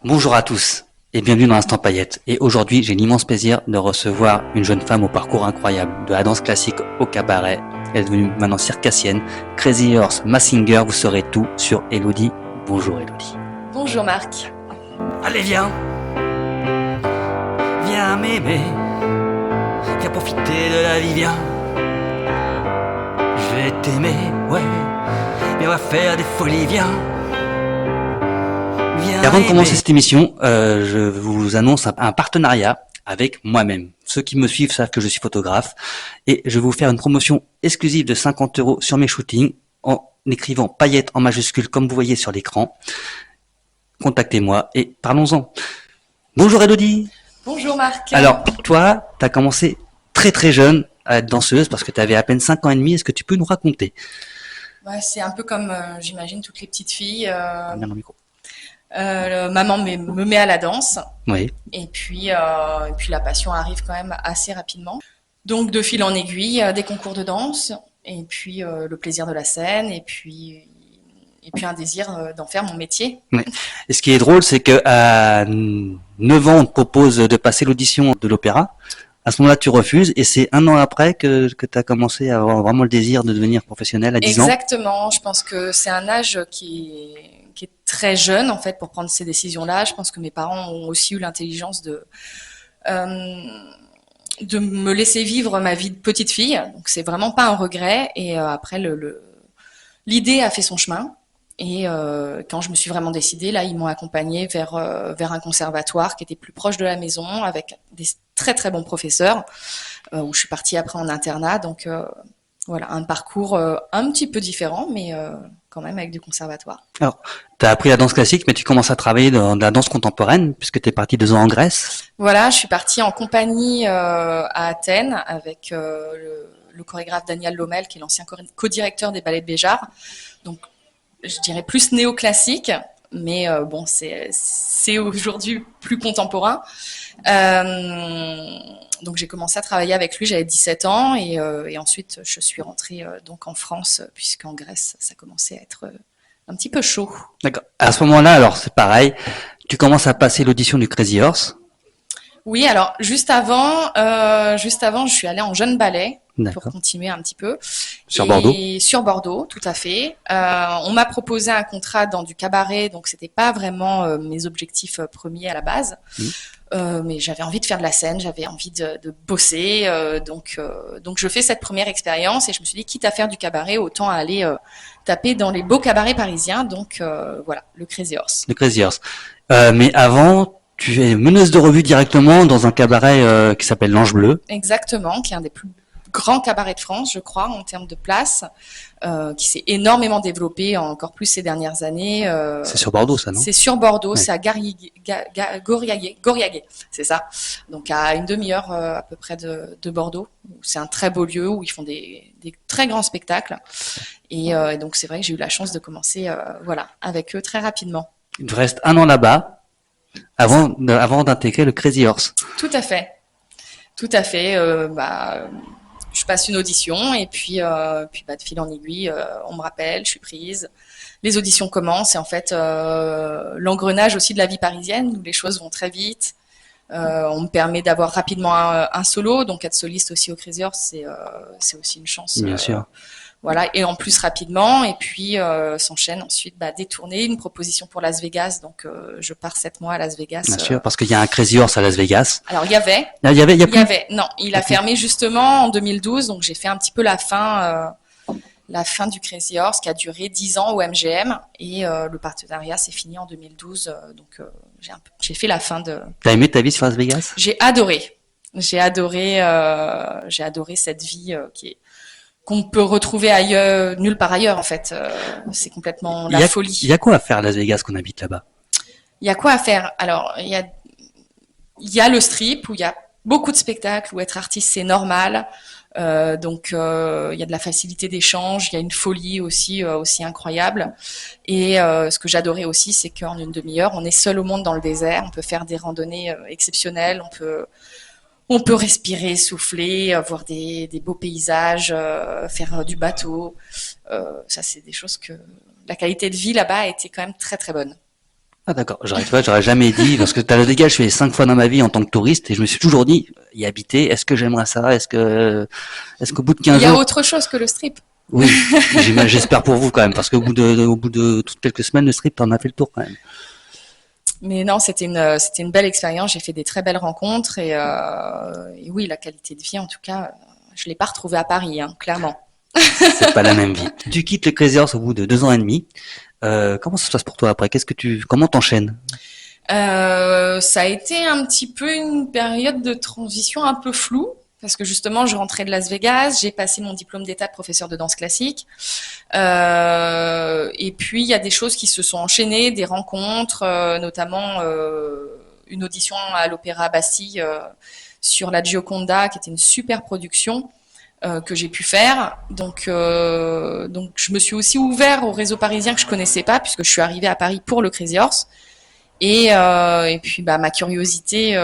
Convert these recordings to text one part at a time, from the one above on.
Bonjour à tous et bienvenue dans l'Instant Paillettes. Et aujourd'hui, j'ai l'immense plaisir de recevoir une jeune femme au parcours incroyable, de la danse classique au cabaret. Elle est devenue maintenant circassienne. Crazy Horse, Massinger, vous saurez tout sur Elodie. Bonjour Elodie. Bonjour Marc. Allez viens, viens m'aimer, viens profiter de la vie, viens. Je vais t'aimer, ouais, mais on va faire des folies, viens. Et avant de commencer cette émission, je vous annonce un partenariat avec moi-même. Ceux qui me suivent savent que je suis photographe et je vais vous faire une promotion exclusive de 50 € sur mes shootings en écrivant paillettes en majuscules comme vous voyez sur l'écran. Contactez-moi et parlons-en. Bonjour Elodie. Bonjour Marc. Alors toi, tu as commencé très très jeune à être danseuse parce que tu avais à peine 5 ans et demi. Est-ce que tu peux nous raconter? Ouais, c'est un peu comme j'imagine toutes les petites filles. Bien dans le micro. Maman me met à la danse Oui. et puis la passion arrive quand même assez rapidement. Donc de fil en aiguille, des concours de danse et puis le plaisir de la scène et puis un désir d'en faire mon métier. Oui. Et ce qui est drôle, c'est que à 9 ans, on te propose de passer l'audition de l'opéra. À ce moment-là, tu refuses et c'est un an après que tu as commencé à avoir vraiment le désir de devenir professionnel à 10 ans. Exactement. Je pense que c'est un âge qui est très jeune en fait pour prendre ces décisions-là. Je pense que mes parents ont aussi eu l'intelligence de me laisser vivre ma vie de petite fille. Donc c'est vraiment pas un regret. Et après l'idée a fait son chemin. Et quand je me suis vraiment décidée, là, ils m'ont accompagnée vers un conservatoire qui était plus proche de la maison, avec des très très bons professeurs, où je suis partie après en internat. Donc voilà, un parcours un petit peu différent, mais quand même avec du conservatoire. Alors, tu as appris la danse classique, mais tu commences à travailler dans la danse contemporaine, puisque tu es partie 2 ans en Grèce. Voilà, je suis partie en compagnie à Athènes avec le chorégraphe Daniel Lomel, qui est l'ancien co-directeur des ballets de Béjart. Donc je dirais plus néoclassique, mais bon, c'est aujourd'hui plus contemporain. Donc j'ai commencé à travailler avec lui, j'avais 17 ans, et ensuite je suis rentrée donc en France, puisqu'en Grèce, ça commençait à être un petit peu chaud. D'accord. À ce moment-là, alors c'est pareil, tu commences à passer l'audition du Crazy Horse. Oui, alors juste avant, je suis allée en jeune ballet. D'accord. Pour continuer un petit peu. Sur Bordeaux. Sur Bordeaux, tout à fait. On m'a proposé un contrat dans du cabaret, donc c'était pas vraiment mes objectifs premiers à la base. Mais j'avais envie de faire de la scène, j'avais envie de bosser, donc je fais cette première expérience et je me suis dit, quitte à faire du cabaret, autant aller taper dans les beaux cabarets parisiens. Donc voilà, le Crazy Horse. Le Crazy Horse. Mais avant, tu es meneuse de revue directement dans un cabaret qui s'appelle l'Ange Bleu. Exactement, qui est un des plus grands cabarets de France, je crois, en termes de place, qui s'est énormément développé encore plus ces dernières années. C'est sur Bordeaux, ça, non? C'est sur Bordeaux, Ouais. c'est à Gauriaguet, c'est ça. Donc à une demi-heure à peu près de Bordeaux. C'est un très beau lieu où ils font des très grands spectacles. Et donc c'est vrai que j'ai eu la chance de commencer voilà, avec eux très rapidement. Il te reste 1 an là-bas avant d'intégrer le Crazy Horse. Tout à fait. Tout à fait. Je passe une audition et puis de fil en aiguille, on me rappelle, je suis prise. Les auditions commencent et en fait, l'engrenage aussi de la vie parisienne où les choses vont très vite. On me permet d'avoir rapidement un solo, donc être soliste aussi au Crazy Horse, c'est aussi une chance. Bien sûr. Voilà, et en plus rapidement, et puis s'enchaîne ensuite des tournées, une proposition pour Las Vegas, donc je pars 7 mois à Las Vegas. Bien sûr, parce qu'il y a un Crazy Horse à Las Vegas. Alors il y avait, non, il a fermé justement en 2012, donc j'ai fait un petit peu la fin du Crazy Horse qui a duré 10 ans au MGM, et le partenariat s'est fini en 2012, donc j'ai fait la fin de... T'as aimé ta vie sur Las Vegas? J'ai adoré cette vie qu'on peut retrouver ailleurs, nulle part ailleurs en fait. C'est complètement la folie. Il y a quoi à faire à Las Vegas qu'on habite là-bas? Il y a quoi à faire? Alors, il y a le strip où il y a beaucoup de spectacles, où être artiste c'est normal. Donc il y a de la facilité d'échange, il y a une folie aussi incroyable. Et ce que j'adorais aussi, c'est qu'en une demi-heure, on est seul au monde dans le désert. On peut faire des randonnées exceptionnelles. On peut respirer, souffler, voir des beaux paysages, faire du bateau. Ça, c'est des choses que la qualité de vie là-bas a été quand même très très bonne. Ah d'accord, j'aurais jamais dit, parce que Talladega, je suis allé 5 fois dans ma vie en tant que touriste, et je me suis toujours dit, y habiter, est-ce que j'aimerais ça? Est-ce qu'au bout de Il 15 y a jours, autre chose que le strip. oui, j'espère pour vous quand même, parce au bout de toutes quelques semaines, le strip, t'en as fait le tour quand même. Mais non, c'était une belle expérience. J'ai fait des très belles rencontres et oui, la qualité de vie, en tout cas, je l'ai pas retrouvée à Paris, hein, clairement. C'est pas la même vie. Tu quittes le Crazy Horse au bout de 2 ans et demi. Comment ça se passe pour toi après? Comment t'enchaînes? Ça a été un petit peu une période de transition un peu floue. Parce que justement, je rentrais de Las Vegas, j'ai passé mon diplôme d'état de professeur de danse classique. Et puis, il y a des choses qui se sont enchaînées, des rencontres, notamment une audition à l'Opéra Bastille sur la Gioconda, qui était une super production que j'ai pu faire. Donc, je me suis aussi ouvert au réseau parisien que je connaissais pas, puisque je suis arrivée à Paris pour le Crazy Horse. Et puis ma curiosité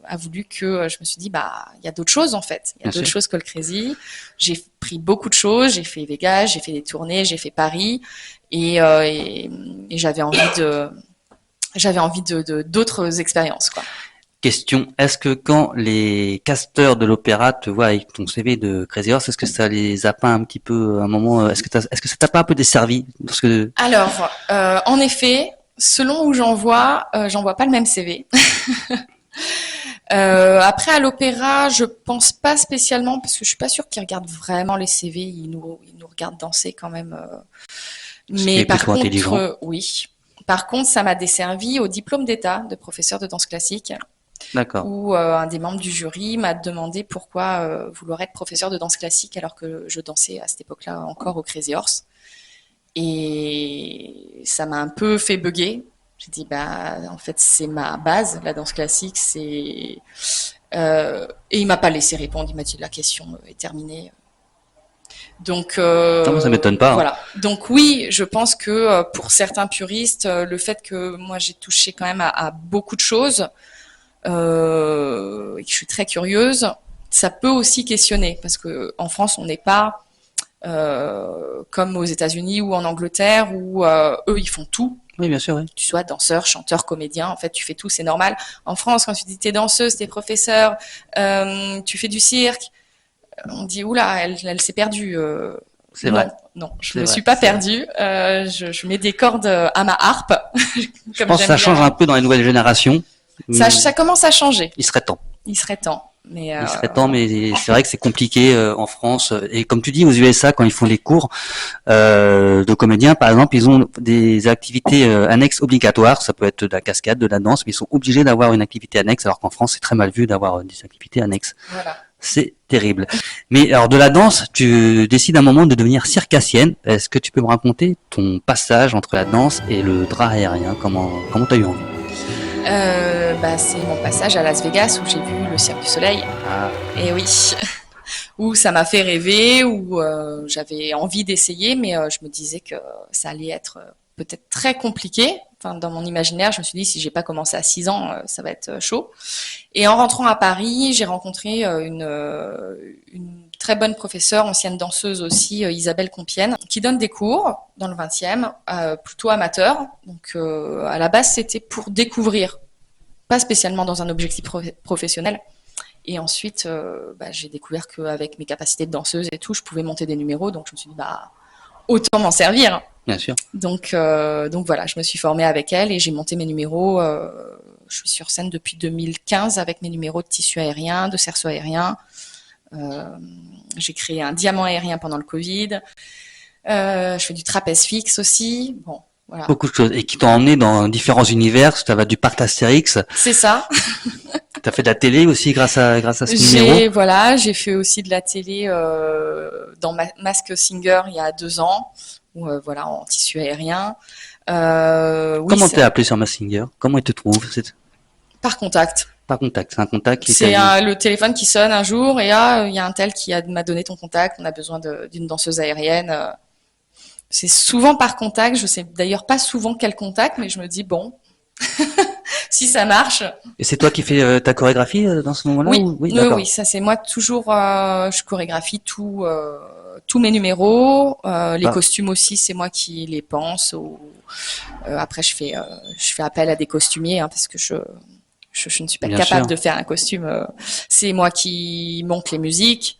a voulu que je me suis dit il y a d'autres choses en fait, il y a d'autres choses que le Crazy. J'ai pris beaucoup de choses, j'ai fait Vegas, j'ai fait des tournées, j'ai fait Paris et j'avais envie de d'autres expériences quoi. Question, est-ce que quand les casteurs de l'opéra te voient avec ton CV de Crazy Horse, est-ce que ça les a pas un petit peu à un moment, est-ce que ça t'a pas un peu desservi? Parce que Alors en effet, selon où j'envoie pas le même CV. Après à l'opéra, je pense pas spécialement parce que je suis pas sûre qu'ils regardent vraiment les CV. Ils nous regardent danser quand même. Mais par contre, oui. Par contre, ça m'a desservi au diplôme d'état de professeur de danse classique. D'accord. Où un des membres du jury m'a demandé pourquoi vouloir être professeur de danse classique alors que je dansais à cette époque-là encore au Crazy Horse. Et ça m'a un peu fait bugger. J'ai dit en fait c'est ma base, la danse classique, et il m'a pas laissé répondre. Il m'a dit la question est terminée. Donc ça m'étonne pas. voilà. Donc oui, je pense que pour certains puristes, le fait que moi j'ai touché quand même à beaucoup de choses et que je suis très curieuse, ça peut aussi questionner parce que en France on n'est pas comme aux États-Unis ou en Angleterre où eux ils font tout. Oui, bien sûr, oui. Tu sois danseur, chanteur, comédien, en fait, tu fais tout, c'est normal. En France, quand tu dis t'es danseuse, t'es professeur, tu fais du cirque, on dit oula, elle s'est perdue. C'est vrai. Non, je me suis pas perdue. Je mets des cordes à ma harpe. Je pense que ça change un peu dans les nouvelles générations. Ça commence à changer. Il serait temps. Il serait temps. Il serait temps, mais c'est vrai que c'est compliqué en France. Et comme tu dis, aux USA, quand ils font les cours de comédiens, par exemple, ils ont des activités annexes obligatoires. Ça peut être de la cascade, de la danse, mais ils sont obligés d'avoir une activité annexe, alors qu'en France, c'est très mal vu d'avoir des activités annexes. Voilà. C'est terrible. Mais alors de la danse, tu décides à un moment de devenir circassienne. Est-ce que tu peux me raconter ton passage entre la danse et le drap aérien? Comment t'as eu envie? C'est mon passage à Las Vegas où j'ai vu le Cirque du Soleil. Ah. Et oui, où ça m'a fait rêver, où j'avais envie d'essayer, mais je me disais que ça allait être peut-être très compliqué. Enfin, dans mon imaginaire, je me suis dit si j'ai pas commencé à 6 ans, ça va être chaud. Et en rentrant à Paris, j'ai rencontré une très bonne professeure, ancienne danseuse aussi, Isabelle Compiègne, qui donne des cours dans le 20e, plutôt amateur. Donc à la base, c'était pour découvrir, pas spécialement dans un objectif professionnel. Et ensuite, j'ai découvert qu'avec mes capacités de danseuse et tout, je pouvais monter des numéros. Donc je me suis dit, autant m'en servir. Bien sûr. Donc voilà, je me suis formée avec elle et j'ai monté mes numéros. Je suis sur scène depuis 2015 avec mes numéros de tissu aérien, de cerceau aérien. J'ai créé un diamant aérien pendant le Covid. Je fais du trapèze fixe aussi. Bon, voilà. Beaucoup de choses. Et qui t'ont emmené dans différents univers. Ça va du parc Astérix. C'est ça. T'as fait de la télé aussi grâce à ce numéro. Voilà, j'ai fait aussi de la télé dans Mask Singer il y a 2 ans. Voilà, en tissu aérien. Comment t'es appelé sur Messenger? Comment il te trouve? Par contact. Par contact, c'est un contact qui c'est le téléphone qui sonne un jour et il y a un tel qui m'a donné ton contact, on a besoin d'une danseuse aérienne. C'est souvent par contact, je sais d'ailleurs pas souvent quel contact, mais je me dis bon, si ça marche. Et c'est toi qui fais ta chorégraphie dans ce moment-là? Oui, Oui, oui, d'accord. oui, ça c'est moi toujours. Je chorégraphie tous mes numéros, les Bah, costumes aussi, c'est moi qui les pense. Après, je fais appel à des costumiers parce que je ne suis pas bien capable sûr. de faire un costume. C'est moi qui monte les musiques.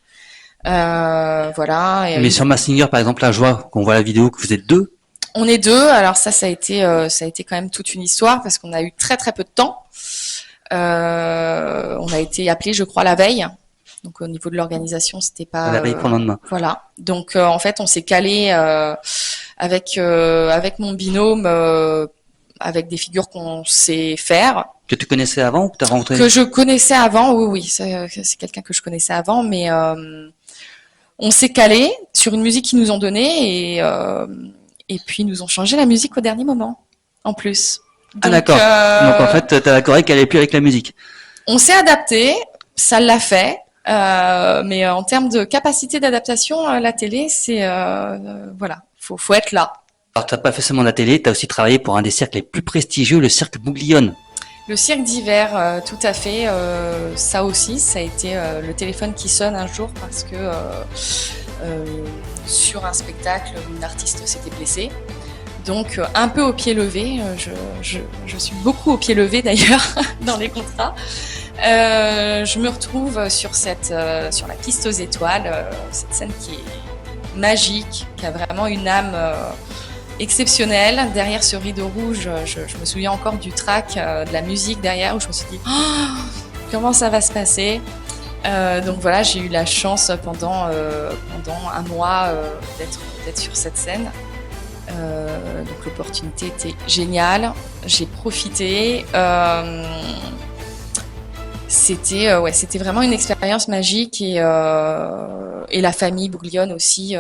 Voilà. Mais sur Mask Singer, par exemple, là, je vois qu'on voit la vidéo que vous êtes deux. On est deux. Alors ça a été quand même toute une histoire parce qu'on a eu très très peu de temps. On a été appelé, je crois, la veille. Donc au niveau de l'organisation, c'était À pas la veille pour le lendemain. voilà. Donc en fait, on s'est calé avec mon binôme, avec des figures qu'on sait faire, Que tu connaissais avant ou que tu as rencontré? que je connaissais avant. Oui, oui, c'est quelqu'un que je connaissais avant, mais on s'est calé sur une musique qu'ils nous ont donnée et puis ils nous ont changé la musique au dernier moment, en plus. Ah, Donc, d'accord. Donc, en fait, t'as la choré qui allait plus avec la musique. on s'est adapté, ça l'a fait. Mais en termes de capacité d'adaptation, la télé, c'est voilà, faut être là. Alors, t'as pas fait seulement la télé, t'as aussi travaillé pour un des cirques les plus prestigieux, le cirque Bouglione. Le cirque d'hiver, tout à fait. Ça aussi, ça a été le téléphone qui sonne un jour parce que sur un spectacle, une artiste s'était blessée. Donc un peu au pied levé. Je suis beaucoup au pied levé d'ailleurs dans les contrats. Je me retrouve sur sur la piste aux étoiles, cette scène qui est magique, qui a vraiment une âme exceptionnelle. Derrière ce rideau rouge, je me souviens encore du track, de la musique derrière, où je me suis dit oh, comment ça va se passer. Donc voilà, j'ai eu la chance pendant un mois d'être sur cette scène. Donc l'opportunité était géniale, j'ai profité. C'était vraiment une expérience magique et la famille Bouglione aussi.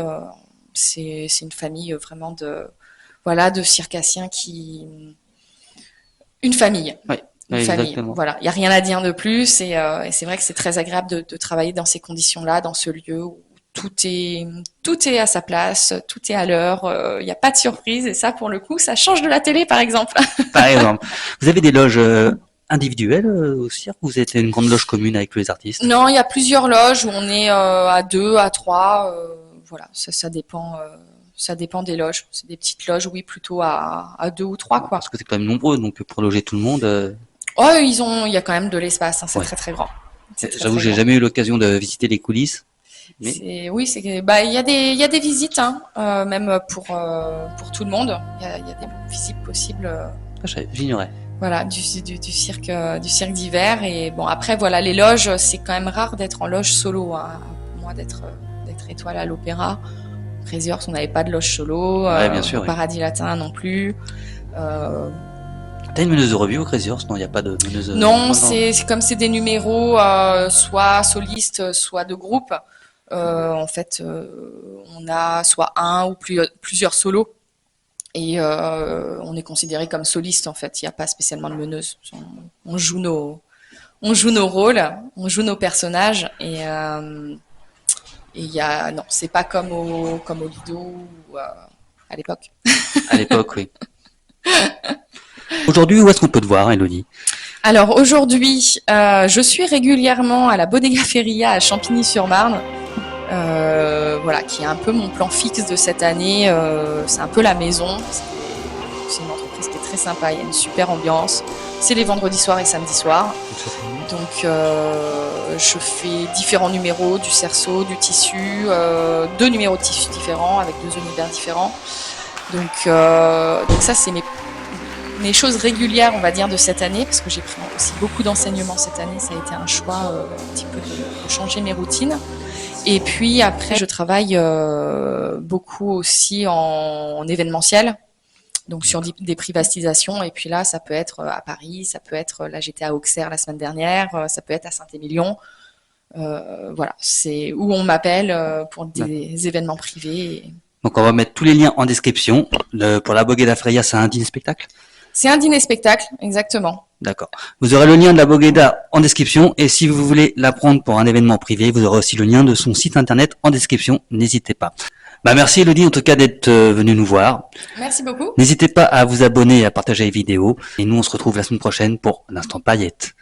C'est une famille vraiment de circassiens une famille. Oui, Une oui, famille. exactement. Voilà, il y a rien à dire de plus et c'est vrai que c'est très agréable de travailler dans ces conditions-là, dans ce lieu où tout est à sa place, tout est à l'heure, il n'y a pas de surprise et ça pour le coup, ça change de la télé par exemple. Par exemple, vous avez des loges individuelles au cirque ou vous êtes une grande loge commune avec tous les artistes? Non, il y a plusieurs loges où on est à deux, à trois, voilà, ça dépend. Ça dépend des loges. C'est des petites loges, oui, plutôt à deux ou trois, quoi. Parce que c'est quand même nombreux, donc pour loger tout le monde. Oh, il y a quand même de l'espace, c'est Ouais. très très grand. C'est très, J'avoue, très j'ai grand. jamais eu l'occasion de visiter les coulisses. Mais Oui, il y a des visites, même pour tout le monde. Il y a des visites possibles, j'ignorais. voilà, du cirque d'hiver. Et bon, après, voilà, les loges, c'est quand même rare d'être en loge solo, hein. Moi, d'être étoile à l'opéra. Crazy Horse, on n'avait pas de loge solo. Ouais, bien sûr, Au oui. Paradis Latin non plus. T'as une meneuse de revue au Crazy Horse? Non, il n'y a pas de meneuse. Non, c'est comme c'est des numéros soit solistes, soit de groupe. En fait, on a soit un ou plusieurs solos et on est considéré comme soliste en fait. Il n'y a pas spécialement de meneuse. On joue nos rôles, on joue nos personnages et il y a non, c'est pas comme au Lido ou à l'époque. À l'époque, oui. Aujourd'hui, où est-ce qu'on peut te voir, Elodie? Alors aujourd'hui, je suis régulièrement à la Bodega Feria à Champigny-sur-Marne. Voilà, qui est un peu mon plan fixe de cette année. C'est un peu la maison. C'est une entreprise qui est très sympa. Il y a une super ambiance. C'est les vendredis soirs et samedis soirs. Donc, je fais différents numéros, du cerceau, du tissu, 2 numéros de tissu différents avec 2 univers différents. Donc ça, c'est mes choses régulières, on va dire, de cette année, parce que j'ai pris aussi beaucoup d'enseignements cette année. Ça a été un choix un petit peu de changer mes routines. Et puis après, je travaille beaucoup aussi en événementiel, donc sur des privatisations. Et puis là, ça peut être à Paris, ça peut être, là j'étais à Auxerre la semaine dernière, ça peut être à Saint-Émilion. Voilà, c'est où on m'appelle pour des événements privés. Donc on va mettre tous les liens en description. Pour la Bogueda Freya, c'est un dîner-spectacle? C'est un dîner-spectacle, exactement. D'accord. Vous aurez le lien de la Bogueda en description et si vous voulez la prendre pour un événement privé, vous aurez aussi le lien de son site internet en description. N'hésitez pas. Bah merci Elodie en tout cas d'être venue nous voir. Merci beaucoup. N'hésitez pas à vous abonner et à partager les vidéos. Et nous on se retrouve la semaine prochaine pour l'Instant Paillette.